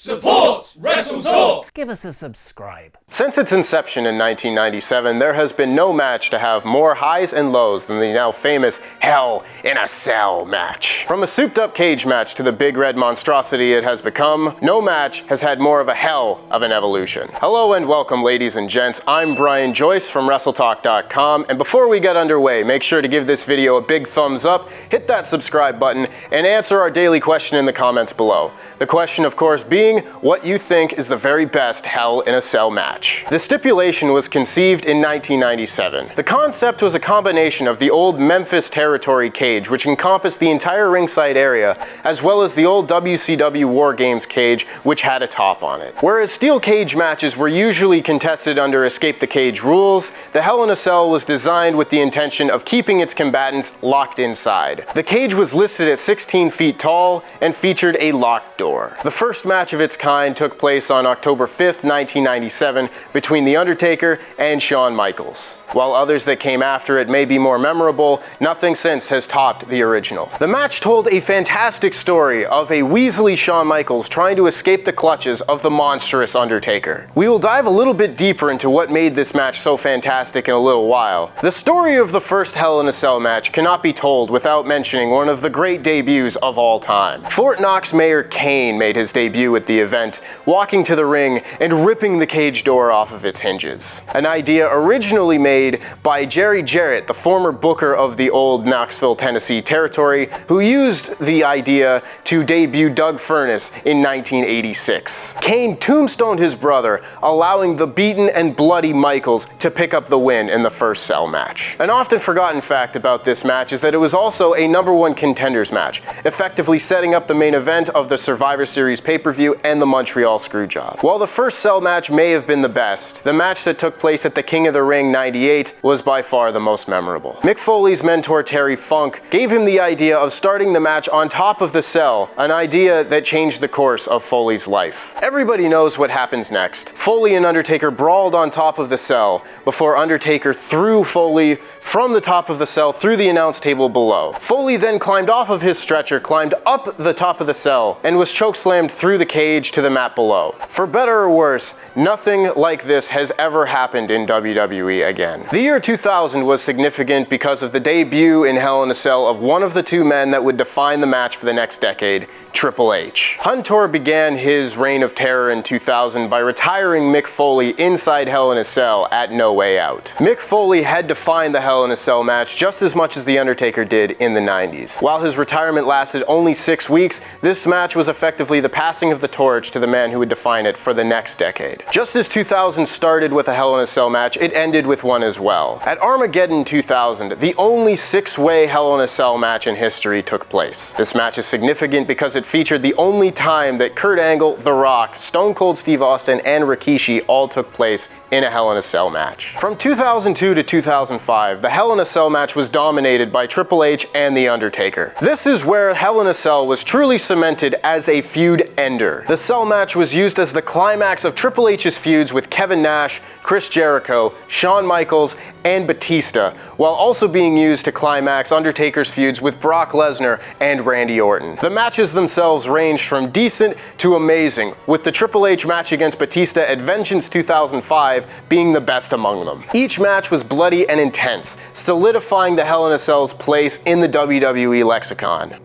Support WrestleTalk! Give us a subscribe. Since its inception in 1997, there has been no match to have more highs and lows than the now famous Hell in a Cell match. From a souped-up cage match to the big red monstrosity it has become, no match has had more of a hell of an evolution. Hello and welcome, ladies and gents. I'm Brian Joyce from WrestleTalk.com, and before we get underway, make sure to give this video a big thumbs up, hit that subscribe button, and answer our daily question in the comments below. The question, of course, being what you think is the very best Hell in a Cell match. The stipulation was conceived in 1997. The concept was a combination of the old Memphis Territory cage, which encompassed the entire ringside area, as well as the old WCW War Games cage, which had a top on it. Whereas steel cage matches were usually contested under Escape the Cage rules, the Hell in a Cell was designed with the intention of keeping its combatants locked inside. The cage was listed at 16 feet tall and featured a locked door. The first match of its kind took place on October 5th, 1997 between The Undertaker and Shawn Michaels. While others that came after it may be more memorable, nothing since has topped the original. The match told a fantastic story of a Weasley Shawn Michaels trying to escape the clutches of the monstrous Undertaker. We will dive a little bit deeper into what made this match so fantastic in a little while. The story of the first Hell in a Cell match cannot be told without mentioning one of the great debuts of all time. Fort Knox Mayor Kane made his debut at the event, walking to the ring and ripping the cage door off of its hinges. An idea originally made by Jerry Jarrett, the former booker of the old Knoxville, Tennessee territory, who used the idea to debut Doug Furnas in 1986. Kane tombstoned his brother, allowing the beaten and bloody Michaels to pick up the win in the first Cell match. An often forgotten fact about this match is that it was also a #1 contenders match, effectively setting up the main event of the Survivor Series pay-per-view and the Montreal Screwjob. While the first Cell match may have been the best, the match that took place at the King of the Ring 98 was by far the most memorable. Mick Foley's mentor Terry Funk gave him the idea of starting the match on top of the cell, an idea that changed the course of Foley's life. Everybody knows what happens next. Foley and Undertaker brawled on top of the cell before Undertaker threw Foley from the top of the cell through the announce table below. Foley then climbed off of his stretcher, climbed up the top of the cell, and was chokeslammed through the cage to the mat below. For better or worse, nothing like this has ever happened in WWE again. The year 2000 was significant because of the debut in Hell in a Cell of one of the two men that would define the match for the next decade, Triple H. Hunter began his reign of terror in 2000 by retiring Mick Foley inside Hell in a Cell at No Way Out. Mick Foley had defined the Hell in a Cell match just as much as The Undertaker did in the 90s. While his retirement lasted only 6 weeks, this match was effectively the passing of the torch to the man who would define it for the next decade. Just as 2000 started with a Hell in a Cell match, it ended with one as well. At Armageddon 2000, the only 6-way Hell in a Cell match in history took place. This match is significant because it featured the only time that Kurt Angle, The Rock, Stone Cold Steve Austin, and Rikishi all took place in a Hell in a Cell match. From 2002 to 2005, the Hell in a Cell match was dominated by Triple H and The Undertaker. This is where Hell in a Cell was truly cemented as a feud ender. The Cell match was used as the climax of Triple H's feuds with Kevin Nash, Chris Jericho, Shawn Michaels, and Batista, while also being used to climax Undertaker's feuds with Brock Lesnar and Randy Orton. The matches themselves ranged from decent to amazing, with the Triple H match against Batista at Vengeance 2005 being the best among them. Each match was bloody and intense, solidifying the Hell in a Cell's place in the WWE lexicon.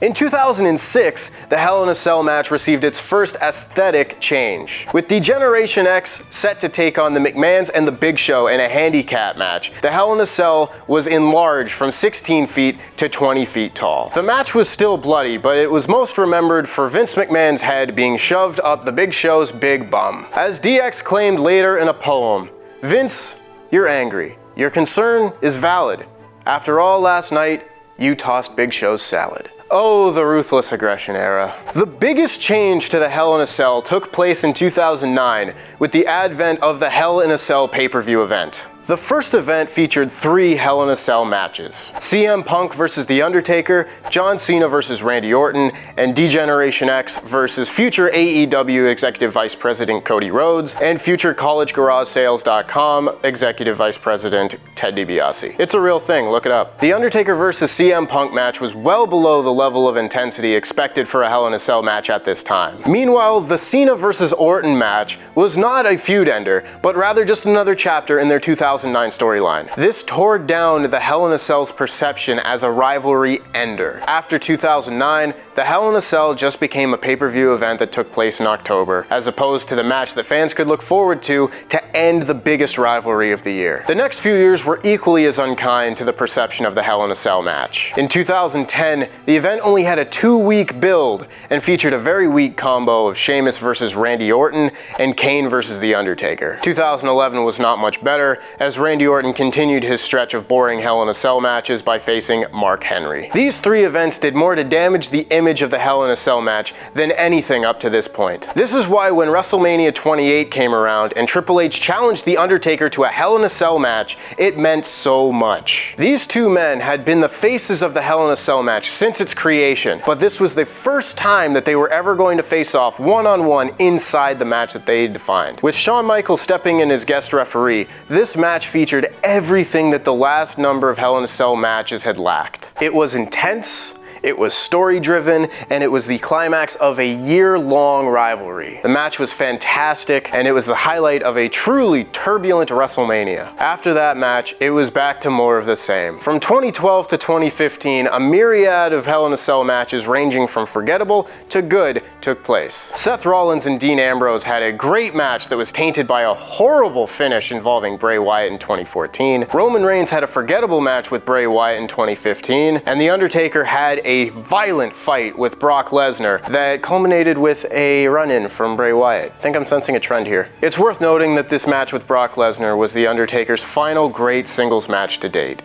In 2006, the Hell in a Cell match received its first aesthetic change. With D-Generation X set to take on the McMahons and the Big Show in a handicap match, the Hell in a Cell was enlarged from 16 feet to 20 feet tall. The match was still bloody, but it was most remembered for Vince McMahon's head being shoved up the Big Show's big bum. As DX claimed later in a poem, "Vince, you're angry. Your concern is valid. After all, last night, you tossed Big Show's salad." Oh, the Ruthless Aggression Era. The biggest change to the Hell in a Cell took place in 2009 with the advent of the Hell in a Cell pay-per-view event. The first event featured 3 Hell in a Cell matches. CM Punk vs. The Undertaker, John Cena vs. Randy Orton, and D-Generation X vs. future AEW Executive Vice President Cody Rhodes and future CollegeGarageSales.com Executive Vice President Ted DiBiase. It's a real thing, look it up. The Undertaker vs. CM Punk match was well below the level of intensity expected for a Hell in a Cell match at this time. Meanwhile, the Cena vs. Orton match was not a feud ender, but rather just another chapter in their 2009 storyline. This tore down the Hell in a Cell's perception as a rivalry ender. After 2009, the Hell in a Cell just became a pay-per-view event that took place in October, as opposed to the match that fans could look forward to end the biggest rivalry of the year. The next few years were equally as unkind to the perception of the Hell in a Cell match. In 2010, the event only had a 2-week build and featured a very weak combo of Sheamus vs. Randy Orton and Kane vs. The Undertaker. 2011 was not much better, as Randy Orton continued his stretch of boring Hell in a Cell matches by facing Mark Henry. These 3 events did more to damage the image of the Hell in a Cell match than anything up to this point. This is why when WrestleMania 28 came around and Triple H challenged The Undertaker to a Hell in a Cell match, it meant so much. These 2 men had been the faces of the Hell in a Cell match since its creation, but this was the first time that they were ever going to face off one-on-one inside the match that they defined. With Shawn Michaels stepping in as guest referee, this match featured everything that the last number of Hell in a Cell matches had lacked. It was intense, it was story-driven, and it was the climax of a year-long rivalry. The match was fantastic, and it was the highlight of a truly turbulent WrestleMania. After that match, it was back to more of the same. From 2012 to 2015, a myriad of Hell in a Cell matches ranging from forgettable to good took place. Seth Rollins and Dean Ambrose had a great match that was tainted by a horrible finish involving Bray Wyatt in 2014. Roman Reigns had a forgettable match with Bray Wyatt in 2015, and The Undertaker had a violent fight with Brock Lesnar that culminated with a run-in from Bray Wyatt. I think I'm sensing a trend here. It's worth noting that this match with Brock Lesnar was The Undertaker's final great singles match to date.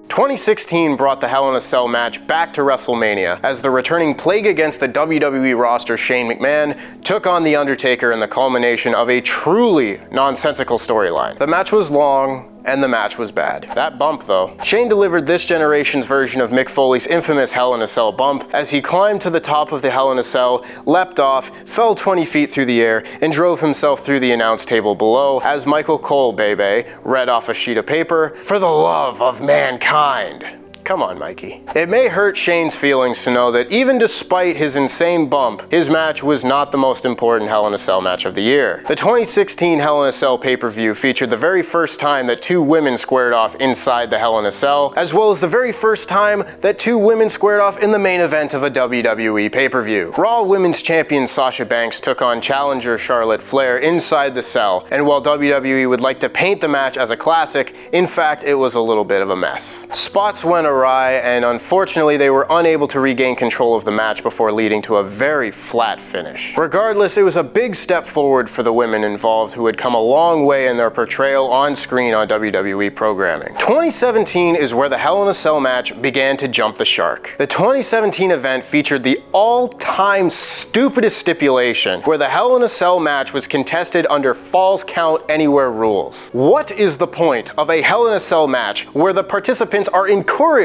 2016 brought the Hell in a Cell match back to WrestleMania as the returning plague against the WWE roster Shane McMahon took on The Undertaker in the culmination of a truly nonsensical storyline. The match was long, and the match was bad. That bump though. Shane delivered this generation's version of Mick Foley's infamous Hell in a Cell bump as he climbed to the top of the Hell in a Cell, leapt off, fell 20 feet through the air, and drove himself through the announce table below as Michael Cole Bebe read off a sheet of paper, "For the love of mankind." Come on, Mikey. It may hurt Shane's feelings to know that even despite his insane bump, his match was not the most important Hell in a Cell match of the year. The 2016 Hell in a Cell pay-per-view featured the very first time that 2 women squared off inside the Hell in a Cell, as well as the very first time that 2 women squared off in the main event of a WWE pay-per-view. Raw Women's Champion Sasha Banks took on challenger Charlotte Flair inside the Cell, and while WWE would like to paint the match as a classic, in fact it was a little bit of a mess. Spots went awry, and unfortunately they were unable to regain control of the match before leading to a very flat finish. Regardless, it was a big step forward for the women involved, who had come a long way in their portrayal on screen on WWE programming. 2017 is where the Hell in a Cell match began to jump the shark. The 2017 event featured the all-time stupidest stipulation, where the Hell in a Cell match was contested under Falls Count Anywhere rules. What is the point of a Hell in a Cell match where the participants are encouraged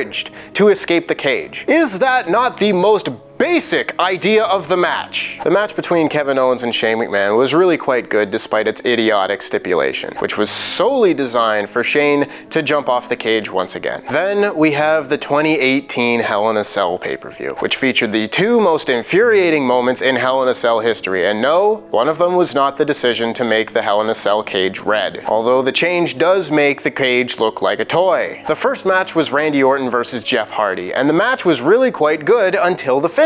to escape the cage? Is that not the most basic idea of the match? The match between Kevin Owens and Shane McMahon was really quite good despite its idiotic stipulation, which was solely designed for Shane to jump off the cage once again. Then we have the 2018 Hell in a Cell pay-per-view, which featured the 2 most infuriating moments in Hell in a Cell history, and no, one of them was not the decision to make the Hell in a Cell cage red, although the change does make the cage look like a toy. The first match was Randy Orton versus Jeff Hardy, and the match was really quite good until the finish.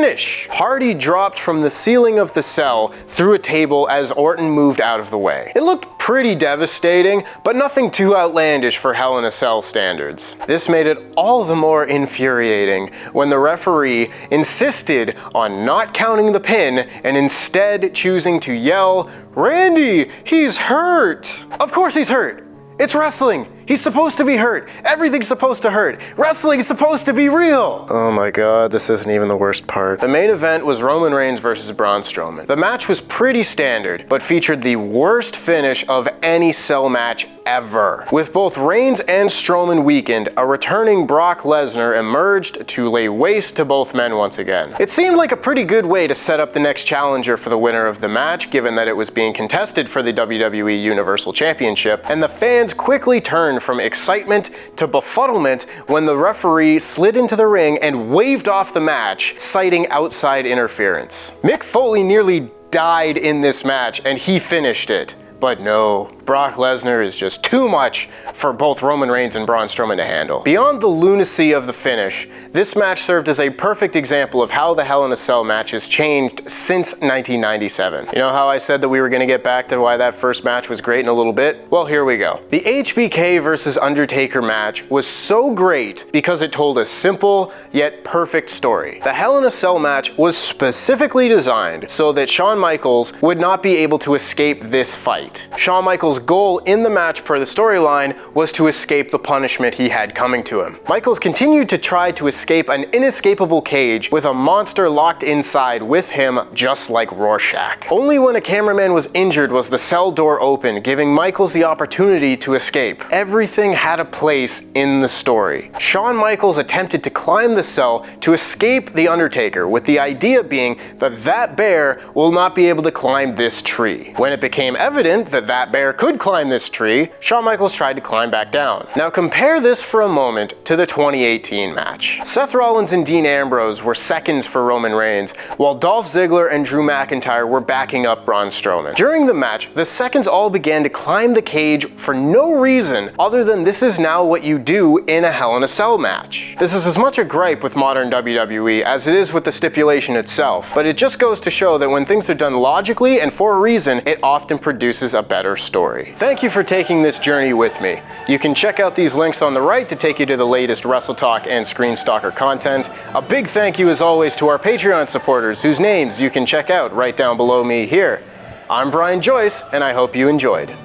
Hardy dropped from the ceiling of the cell through a table as Orton moved out of the way. It looked pretty devastating, but nothing too outlandish for Hell in a Cell standards. This made it all the more infuriating when the referee insisted on not counting the pin and instead choosing to yell, "Randy, he's hurt!" Of course he's hurt! It's wrestling! He's supposed to be hurt. Everything's supposed to hurt. Wrestling's supposed to be real. Oh my god, this isn't even the worst part. The main event was Roman Reigns versus Braun Strowman. The match was pretty standard, but featured the worst finish of any cell match ever. With both Reigns and Strowman weakened, a returning Brock Lesnar emerged to lay waste to both men once again. It seemed like a pretty good way to set up the next challenger for the winner of the match, given that it was being contested for the WWE Universal Championship, and the fans quickly turned from excitement to befuddlement when the referee slid into the ring and waved off the match, citing outside interference. Mick Foley nearly died in this match, and he finished it. But no, Brock Lesnar is just too much for both Roman Reigns and Braun Strowman to handle. Beyond the lunacy of the finish, this match served as a perfect example of how the Hell in a Cell match has changed since 1997. You know how I said that we were going to get back to why that first match was great in a little bit? Well, here we go. The HBK versus Undertaker match was so great because it told a simple yet perfect story. The Hell in a Cell match was specifically designed so that Shawn Michaels would not be able to escape this fight. Shawn Michaels' goal in the match per the storyline was to escape the punishment he had coming to him. Michaels continued to try to escape an inescapable cage with a monster locked inside with him, just like Rorschach. Only when a cameraman was injured was the cell door open, giving Michaels the opportunity to escape. Everything had a place in the story. Shawn Michaels attempted to climb the cell to escape the Undertaker, with the idea being that that bear will not be able to climb this tree. When it became evident that that bear could climb this tree, Shawn Michaels tried to climb back down. Now compare this for a moment to the 2018 match. Seth Rollins and Dean Ambrose were seconds for Roman Reigns, while Dolph Ziggler and Drew McIntyre were backing up Braun Strowman. During the match, the seconds all began to climb the cage for no reason other than this is now what you do in a Hell in a Cell match. This is as much a gripe with modern WWE as it is with the stipulation itself, but it just goes to show that when things are done logically and for a reason, it often produces a better story. Thank you for taking this journey with me. You can check out these links on the right to take you to the latest WrestleTalk and Screen Stalker content. A big thank you as always to our Patreon supporters whose names you can check out right down below me here. I'm Brian Joyce, and I hope you enjoyed.